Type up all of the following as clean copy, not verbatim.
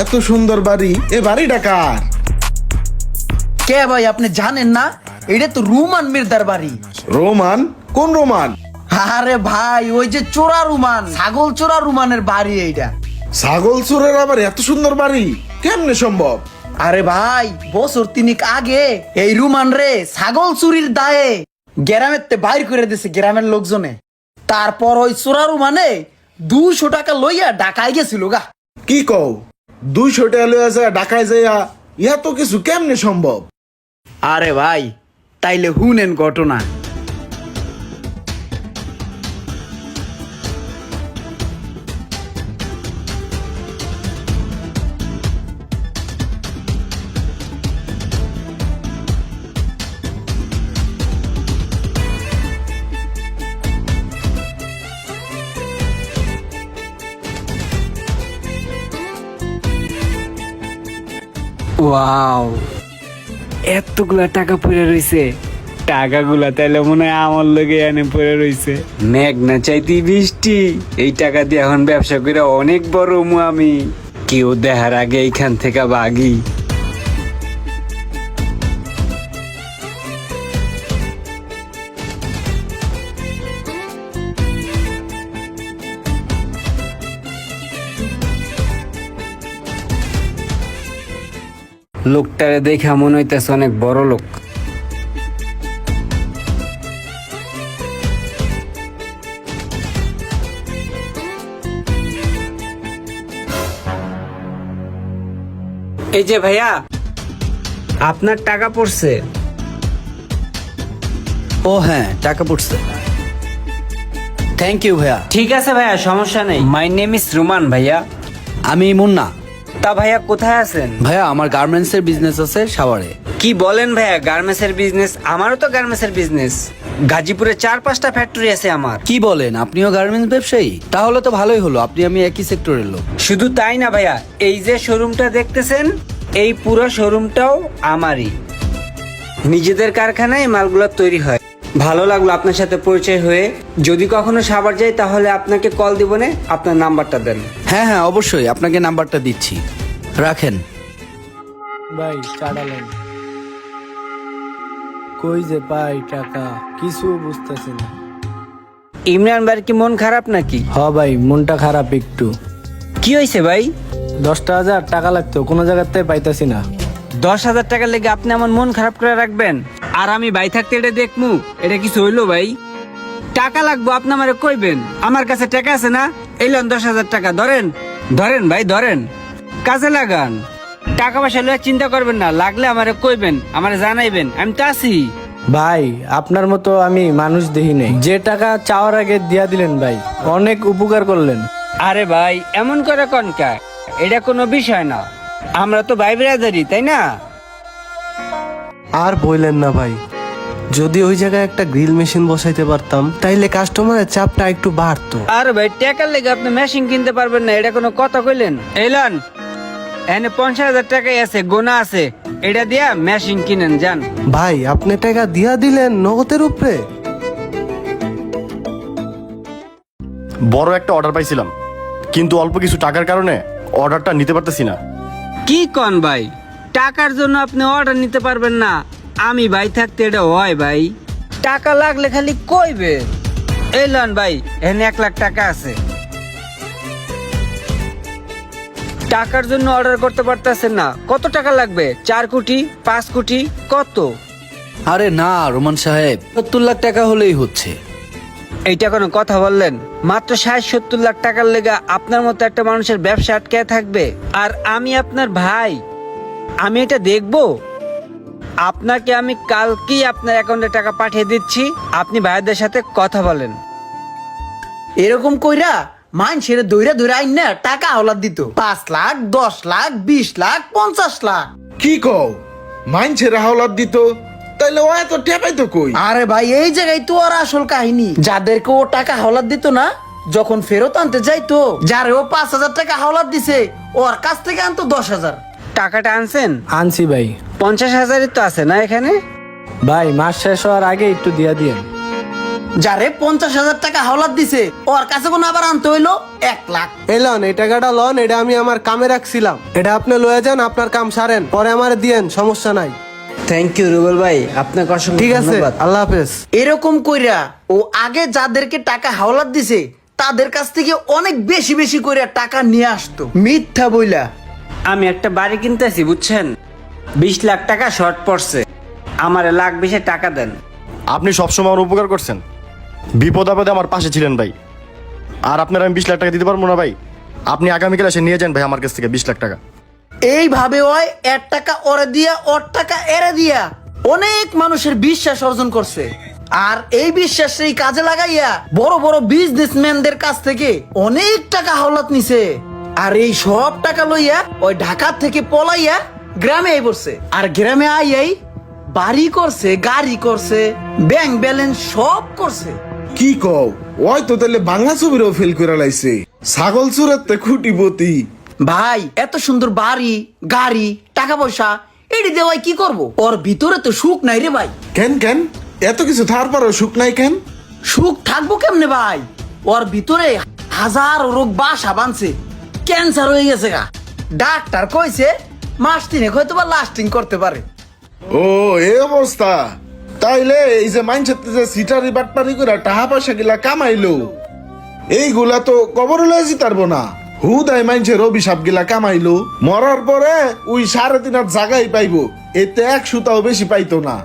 এত সুন্দর বাড়ি, এ বাড়িটা কার? কে ভাই আপনি জানেন না? এটা তো রুমান মির্জার বাড়ি। রোমান? কোন রোমান? আরে ভাই ওই যে চোরা রুমান, ছাগল চোরা রুমানের বাড়ি এইটা। ছাগল চোরের আবার এত সুন্দর বাড়ি কেমনে সম্ভব? আরে ভাই বছর তিনিক আগে এই রুমান রে ছাগল চুরির দায়ে গ্রামের তে বাইর করে দিছে গ্রামের লোকজনে। তারপর ওই চোরা রুমানে 200 টাকা লইয়া ঢাকায় গেছিল গা। কি কও? 200 টাকা লইয়া যায় ঢাকায় যাইয়া এত কিছু কেমনে সম্ভব? আরে ভাই তাইলে হুনেন ঘটনা। ওয়াও, এতগুলা টাকা পড়ে রইছে। টাকাগুলা তাইলে মনে হয় আমার লগে এনে পড়ে রইছে। মেঘ না চাইতেই বৃষ্টি। এই টাকা দিয়ে এখন ব্যবসা করে অনেক বড় হমু আমি। কেউ দেখার আগে এইখান থেকে ভাগি। লোকটারে দেখা মনে হইতেছে অনেক বড় লোক। এই যে ভাইয়া, আপনার টাকা পড়ছে। ও হ্যাঁ টাকা পড়ছে, থ্যাংক ইউ ভাইয়া। ঠিক আছে ভাইয়া, সমস্যা নেই। মাই নেম ইজ রুমান ভাইয়া। আমি মুন্না। তা ভাইয়া কোথায় আছেন? ভাইয়া আমার গার্মেন্টস এর বিজনেস আছে সাভারে। কি বলেন ভাইয়া, গার্মেন্টস এর বিজনেস? আমারও তো গার্মেন্টস এর বিজনেস। গাজীপুরে 4-5টা ফ্যাক্টরি আছে আমার। কি বলেন, আপনিও গার্মেন্টস ব্যবসায়ী? তাহলে তো ভালোই হলো, আপনি আমি একই সেক্টরের লোক। শুধু তাই না ভাইয়া, এই যে শোরুমটা দেখতেছেন, এই পুরো শোরুমটাও আমারই। নিজেদের কারখানায় মালগুলো তৈরি হয়। ভালো লাগলো আপনার সাথে পরিচয় হয়ে। যদি কখনো সাভার যাই তাহলে আপনাকে কল দিব না, আপনার নাম্বারটা দেন। হ্যাঁ হ্যাঁ অবশ্যই, আপনাকে নাম্বারটা দিচ্ছি, রাখেন। ভাই চাড়ালেন কই যে পাই টাকা কিছু বুঝতেছি না। ইমরান ভাইয়ের কি মন খারাপ নাকি? হ ভাই মনটা খারাপ একটু। কি হয়েছে ভাই? 10,000 টাকা লাগতো, কোনো জায়গাতে পাইতাছি না। 10,000 টাকার লেগে আপনি আমার মন খারাপ করে রাখবেন? আর আমি ভাই থাকতে এটা দেখমু? এটা কিছু হইলো ভাই? টাকা লাগবো আপনি আমারে কইবেন। আমার কাছে টাকা আছে না? এলেন 10,000 টাকা ধরেন। ধরেন ভাই ধরেন, কাজে লাগান। টাকা পয়সা লইয়া চিন্তা করবেন না, লাগলে আমারে কইবেন, আমারে জানাইবেন, আমি তো আছি। ভাই আপনার মতো আমি মানুষ দেখি নাই, যে টাকা চাওয়ার আগে দিয়া দিলেন ভাই, অনেক উপকার করলেন। আরে ভাই এমন করে কনকা, এটা কোনো বিষয় না। আমরা তো ভাই ব্রাদারই, তাই না? আর বললেন না ভাই, যদি ওই জায়গায় একটা গ্রিল মেশিন বসাইতে পারতাম তাইলে কাস্টমারের চাপটা একটু বাড়তো। আরে ভাই টাকার লেগে আপনি মেশিন কিনতে পারবেন না, এটা কোনো কথা কইলেন? এলান এনে 50,000 টাকাই আছে, গোনা আছে, এটা দিয়া মেশিন কিনেন যান। ভাই আপনি টাকা দিয়া দিলেন নগদের উপরে? বড় একটা অর্ডার পাইছিলাম, কিন্তু অল্প কিছু টাকার কারণে অর্ডারটা নিতে পারতেছি না। কি কন ভাই, টাকার জন্য আপনি অর্ডার নিতে পারবেন না? আমি ভাই থাকতে এটা হয় ভাই? টাকা লাগলে খালি কইবে। এলান ভাই এনে 1 লাখ টাকা আছে। টাকার জন্য অর্ডার করতে পারতেছেন না? কত টাকা লাগবে? 4 কোটি, 5 কোটি, কত? আরে না রোমান সাহেব, 70 লাখ টাকা হলেই হচ্ছে। এইটা কোনো কথা বললেন? মাত্র 60-70 লাখ টাকার লেগা আপনার মতো একটা মানুষের ব্যবসা আটকে থাকবে? আর আমি আপনার ভাই, আমি এটা দেখবো? আপনাকে আমি কালকেই আপনার অ্যাকাউন্টে টাকা পাঠিয়ে দিচ্ছি, আপনি ভাইদের সাথে কথা বলেন। এরকম কইরা মানুষের দইরা দইরা আইন না টাকা হাওলাত দিত। 5 লাখ, 10 লাখ, 20 লাখ, 50 লাখ। কি কও? মাইনছে হাওলাত দিত, তাইলে ও এত টেপাই তো কই? আরে ভাই এই জায়গায় তো আর আসল কাহিনী। যাদেরকে ও টাকা হাওলাত দিত না, যখন ফেরত আনতে যাইতো, যারে ও 5,000 টাকা হাওলাত দিছে, ওর কাছ থেকে আনতো 10,000। টাকাটা আনছেন? আনছি ভাই। 50,000-ই তো আছে না এখানে? ভাই মাস শেষ হওয়ার আগে একটু দিয়া দিয়েন। যারে 50,000 টাকা হাওলাত দিছে ওর কাছে কোনো আবার আনতে হইলো 1 লাখ। এই লন, এই টাকাটা লন, এটা আমি আমার কামে রাখছিলাম, এটা আপনি লয়ে যান, আপনার কাম সারেন, পরে আমার দিয়েন, সমস্যা নাই। থ্যাংক ইউ রুবেল ভাই, আপনাকে অসংখ্য ঠিক আছে, ধন্যবাদ। আল্লাহ হাফেজ। এরকম কইরা ও আগে যাদেরকে টাকা হাওলাত দিছে তাদের কাছ থেকে অনেক বেশি বেশি কইরা টাকা নিয়ে আসতো মিথ্যা বইলা। আমি একটা বাড়ি কিনতেছি বুঝছেন, 20 লাখ টাকা শর্ট পড়ছে, আমার লাখ 20 টাকা দেন। আপনি সবসময় আমার উপকার করছেন, বিপদ আপদে আমার পাশে ছিলেন ভাই। আর আপনার আমি 20 লাখ টাকা দিতে পারবো না ভাই। আপনি আগামীকাল এসে নিয়ে যান ভাই আমার কাছ থেকে 20 লাখ টাকা। এইভাবে ওই 1 টাকা ওরে দিয়া ওর টাকা এরে দিয়া অনেক মানুষের বিশ্বাস অর্জন করছে। আর এই বিশ্বাসই কাজে লাগাইয়া বড় বড় বিজনেসম্যানদের কাছ থেকে অনেক টাকা হাওলাত নিছে। আর এই সব টাকা লইয়া ওই ঢাকা থেকে পলাইয়া গ্রামে আই পড়ছে। আর গ্রামে আইয়াই বাড়ি করছে, গাড়ি করছে, ব্যাংক ব্যালেন্স সব করছে। কি কও, ওই তো তাহলে বাংলা ছবিরও ফেল করে লাইছে। ছাগল চুরের তে খুঁটিপতি। ভাই এত সুন্দর বাড়ি, গাড়ি, টাকা পয়সা এটি দেওয়াই কি করব? ওর ভিতরে তো সুখ নাই রে ভাই। কেন কেন এত কিছু থার পরও সুখ নাই কেন? সুখ থাকবো কেমনে ভাই? ওর ভিতরে হাজার রোগ বাসা বাঁধছে, ক্যান্সার হয়ে গেছে গা। ডাক্তার কইছে মাস 3 হয়তো বা লাস্টিং করতে পারে। ও এই অবস্থা। তাইলে এই যে মাইনছের যে সিটারি বাটপারি করে টাকা পয়সা গিলা কামাইলো, এইগুলা তো কবর লয়ে জিতারবো না। হুদাই মাইনছের অভিশাপ গিলা কামাইলো, মরার পরে ওই 3.5 হাত জায়গায় পাইবো, এতে 1 সুতাও বেশি পাইতো না।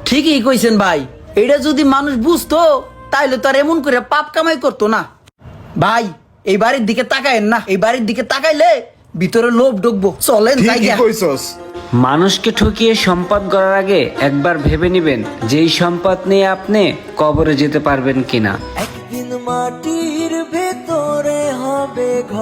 ঠিকই কইছেন ভাই, এটা যদি মানুষ বুঝতো তাইলে তো আর এমন করে পাপ কামাই করতো না। ভাই এই বাড়ির দিকে তাকায়েন না, এই বাড়ির দিকে তাকাইলে ভিতরে লোভ ঢুকবো। চলেন ঠিকই জায়গা। কইছস। মানুষকে ঠকিয়ে সম্পদ গড়ার আগে একবার ভেবে নেবেন যে এই সম্পদ নিয়ে আপনি কবরে যেতে পারবেন কিনা। একদিন মাটির ভেতরে হবে ঘর।